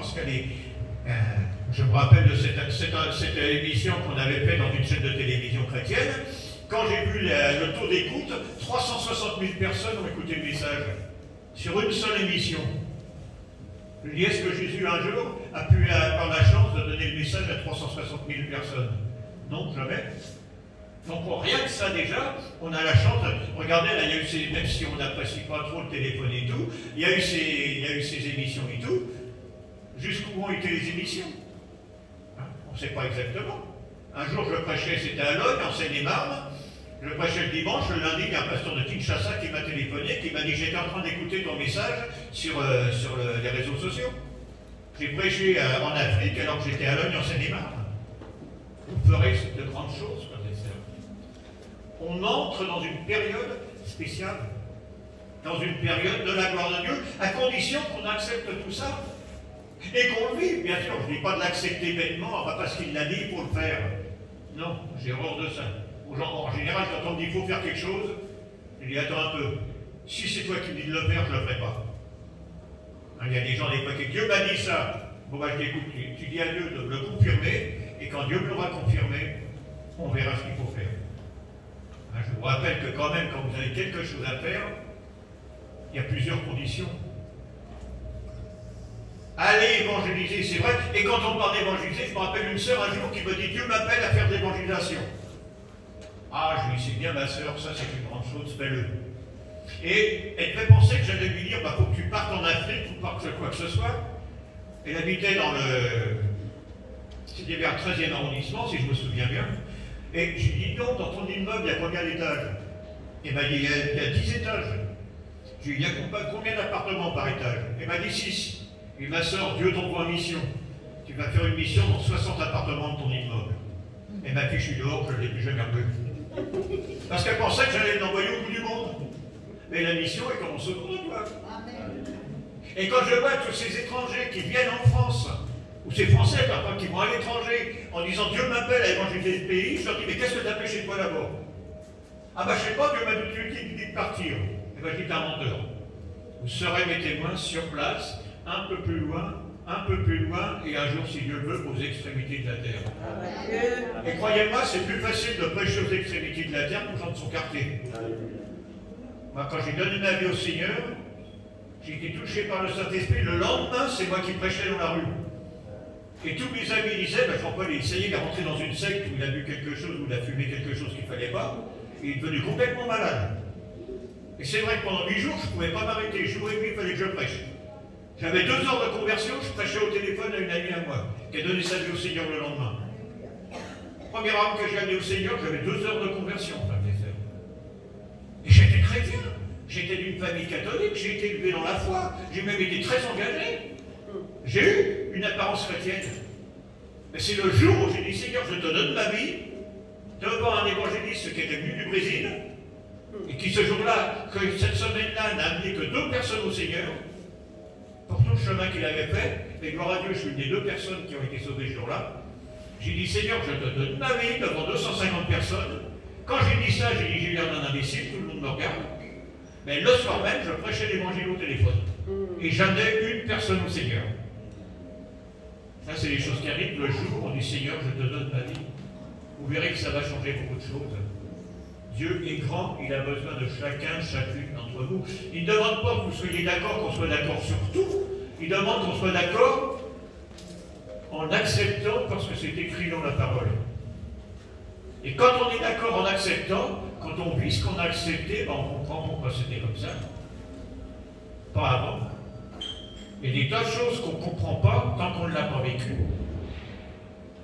parce qu'elle est... je me rappelle de cette émission qu'on avait faite dans une chaîne de télévision chrétienne. Quand j'ai vu le taux d'écoute, 360 000 personnes ont écouté le message sur une seule émission. Je dis, est-ce que Jésus un jour a pu avoir la chance de donner le message à 360 000 personnes? Non, jamais. Donc rien que ça déjà, on a la chance. Regardez, là, il y a eu ces, même si on n'apprécie pas trop le téléphone et tout, il y a eu ces émissions et tout. Jusqu'où ont été les émissions? Hein, on ne sait pas exactement. Un jour, je prêchais, c'était à Logne, en Seine-et-Marne. Je prêchais le dimanche, le lundi, il y a un pasteur de Kinshasa qui m'a téléphoné, qui m'a dit: j'étais en train d'écouter ton message sur les réseaux sociaux. J'ai prêché en Afrique alors que j'étais à Logne, en Seine-et-Marne. Vous ferez de grandes choses, frères et sœurs. On entre dans une période spéciale, dans une période de la gloire de Dieu, à condition qu'on accepte tout ça et qu'on le vive. Bien sûr, je ne dis pas de l'accepter bêtement, parce qu'il l'a dit, il faut le faire. Non, j'ai horreur de ça. En général, quand on me dit qu'il faut faire quelque chose, je dis: attends un peu, si c'est toi qui me dis de le faire, je ne le ferai pas. Il y a des gens, des fois, qui disent: Dieu m'a dit ça. Bon, ben, je t'écoute, tu dis à Dieu de le confirmer, et quand Dieu me l'aura confirmé, on verra ce qu'il faut faire. Je vous rappelle que quand même, quand vous avez quelque chose à faire, il y a plusieurs conditions. Allez évangéliser, c'est vrai. Et quand on parle d'évangéliser, je me rappelle une sœur un jour qui me dit: Dieu m'appelle à faire de l'évangélisation. Ah, je lui dis: c'est bien ma sœur, ça c'est une grande chose, fais-le. Et elle devait penser que j'allais lui dire: faut que tu partes en Afrique ou quoi que ce soit. Elle habitait dans le... C'était vers le 13e arrondissement, si je me souviens bien. Et je lui dis: non, dans ton immeuble, il y a combien d'étages? Elle m'a dit: il y a 10 étages. Je lui ai dit: il y a combien d'appartements par étage? Elle m'a dit: 6. Et ma soeur, Dieu t'envoie en mission. Tu vas faire une mission dans 60 appartements de ton immeuble. Et ma fille, je suis dehors, je ne l'ai plus jamais revue. Parce qu'elle pensait que j'allais l'envoyer au bout du monde. Mais la mission, elle commence au bout de toi. Et quand je vois tous ces étrangers qui viennent en France, ou ces Français parfois qui vont à l'étranger, en disant: Dieu m'appelle à évangéliser le pays, je leur dis: mais qu'est-ce que tu as fait chez toi là-bas? Ah ben je sais pas, Dieu m'a dit de partir. Et ben je dis: t'es un menteur. Vous serez mes témoins sur place, un peu plus loin, et un jour, si Dieu veut, aux extrémités de la terre. Et croyez-moi, c'est plus facile de prêcher aux extrémités de la terre qu'aux gens de son quartier. Moi, quand j'ai donné ma vie au Seigneur, j'ai été touché par le Saint-Esprit. Le lendemain, c'est moi qui prêchais dans la rue. Et tous mes amis disaient: Jean-Paul, il est rentré dans une secte où il a bu quelque chose, où il a fumé quelque chose qu'il ne fallait pas, et il est devenu complètement malade. Et c'est vrai que pendant 8 jours, je ne pouvais pas m'arrêter. Jour et nuit, il fallait que je prêche. J'avais 2 heures de conversion, je prêchais au téléphone à une amie à moi, qui a donné sa vie au Seigneur le lendemain. Première âme que j'ai amenée au Seigneur, j'avais 2 heures de conversion, frères et sœurs. Et j'étais chrétien. J'étais d'une famille catholique, j'ai été élevé dans la foi, j'ai même été très engagé. J'ai eu une apparence chrétienne. Mais c'est le jour où j'ai dit: Seigneur, je te donne ma vie, devant un évangéliste qui était venu du Brésil, et qui ce jour-là, cette semaine-là, n'a amené que 2 personnes au Seigneur, pour tout le chemin qu'il avait fait. Et gloire à Dieu, je suis une des 2 personnes qui ont été sauvées ce jour-là. J'ai dit: Seigneur, je te donne ma vie devant 250 personnes. Quand j'ai dit ça, j'ai dit: j'ai l'air d'un imbécile, tout le monde me regarde. Mais le soir même, je prêchais l'évangile au téléphone. Et j'amenais une personne au Seigneur. Ça, c'est les choses qui arrivent le jour où on dit: Seigneur, je te donne ma vie. Vous verrez que ça va changer beaucoup de choses. Dieu est grand, il a besoin de chacune d'entre vous. Il ne demande pas que vous soyez d'accord, qu'on soit d'accord sur tout. Il demande qu'on soit d'accord en acceptant, parce que c'est écrit dans la parole. Et quand on est d'accord en acceptant, quand on vit ce qu'on a accepté, ben on comprend pourquoi c'était comme ça. Pas avant. Il y a des tas de choses qu'on ne comprend pas tant qu'on ne l'a pas vécu.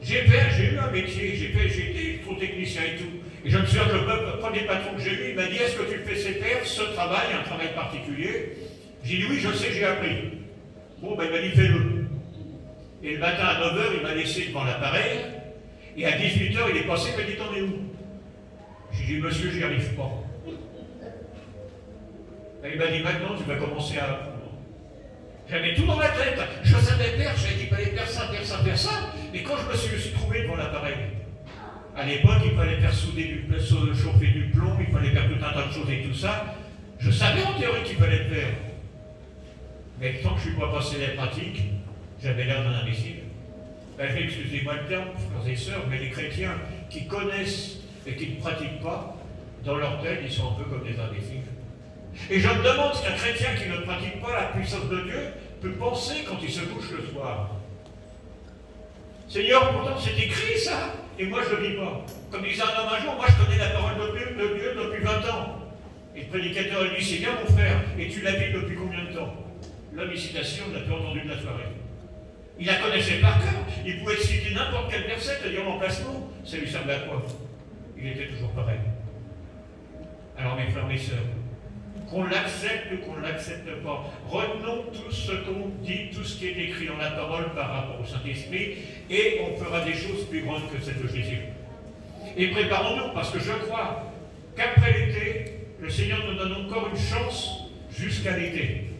J'ai eu un métier, j'ai été électrotechnicien et tout. Et je me souviens que le premier patron que j'ai eu, il m'a dit: est-ce que tu le fais faire, ce travail, un travail particulier? J'ai dit: oui, je sais, j'ai appris. Bon, ben il m'a dit: fais-le. Et le matin à 9 h, il m'a laissé devant l'appareil. Et à 18 h, il est passé, il m'a dit: t'en es où? J'ai dit: monsieur, j'y arrive pas. Et il m'a dit: maintenant, tu vas commencer à apprendre. J'avais tout dans la tête. Je savais faire, j'avais dit: il fallait faire ça, faire ça, faire ça. Mais quand je me suis trouvé devant l'appareil, à l'époque, il fallait faire chauffer du plomb, il fallait faire tout un tas de choses et tout ça. Je savais en théorie qu'il fallait le faire. Mais tant que je ne suis pas passé les pratiques, J'avais l'air d'un imbécile. Ben, excusez-moi le terme, frères et sœurs, mais les chrétiens qui connaissent et qui ne pratiquent pas, dans leur tête, ils sont un peu comme des imbéciles. Et je me demande ce qu'un chrétien qui ne pratique pas la puissance de Dieu peut penser quand il se couche le soir. Seigneur, pourtant c'est écrit ça, et moi je ne le vis pas. Comme disait un homme un jour, moi je connais la parole de Dieu depuis 20 ans. Et le prédicateur lui dit, c'est bien mon frère, et tu la vis depuis combien de temps? L'homme, il citation, n'a plus entendu de la soirée. Il la connaissait par cœur, il pouvait citer n'importe quel verset, te dire l'emplacement, ça lui servait à quoi? Il était toujours pareil. Alors mes frères, mes sœurs, qu'on l'accepte ou qu'on ne l'accepte pas, retenons tout ce qu'on dit, tout ce qui est écrit dans la parole par rapport au Saint-Esprit, et on fera des choses plus grandes que celles de Jésus. Et préparons-nous, parce que je crois qu'après l'été, le Seigneur nous donne encore une chance jusqu'à l'été.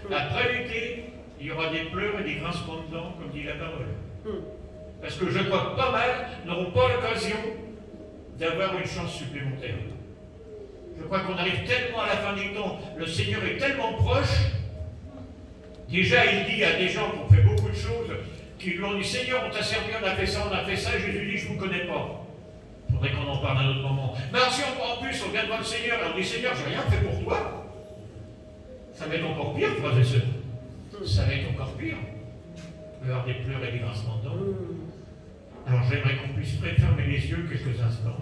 Après l'été, il y aura des pleurs et des grincements de dents, comme dit la parole. Parce que je crois que pas mal n'auront pas l'occasion d'avoir une chance supplémentaire. Je crois qu'on arrive tellement à la fin du temps, le Seigneur est tellement proche. Déjà, il dit à des gens qui ont fait beaucoup de choses, qui lui ont dit, Seigneur, on t'a servi, on a fait ça, et Jésus dit, je ne vous connais pas. Il faudrait qu'on en parle à un autre moment. Mais alors, si en plus, on vient devant le Seigneur, et on dit, Seigneur, j'ai rien fait pour toi, ça va être encore pire, frères et sœurs. Ça va être encore pire. Il va y avoir des pleurs et des grincements de dents. Alors, j'aimerais qu'on puisse fermer les yeux quelques instants.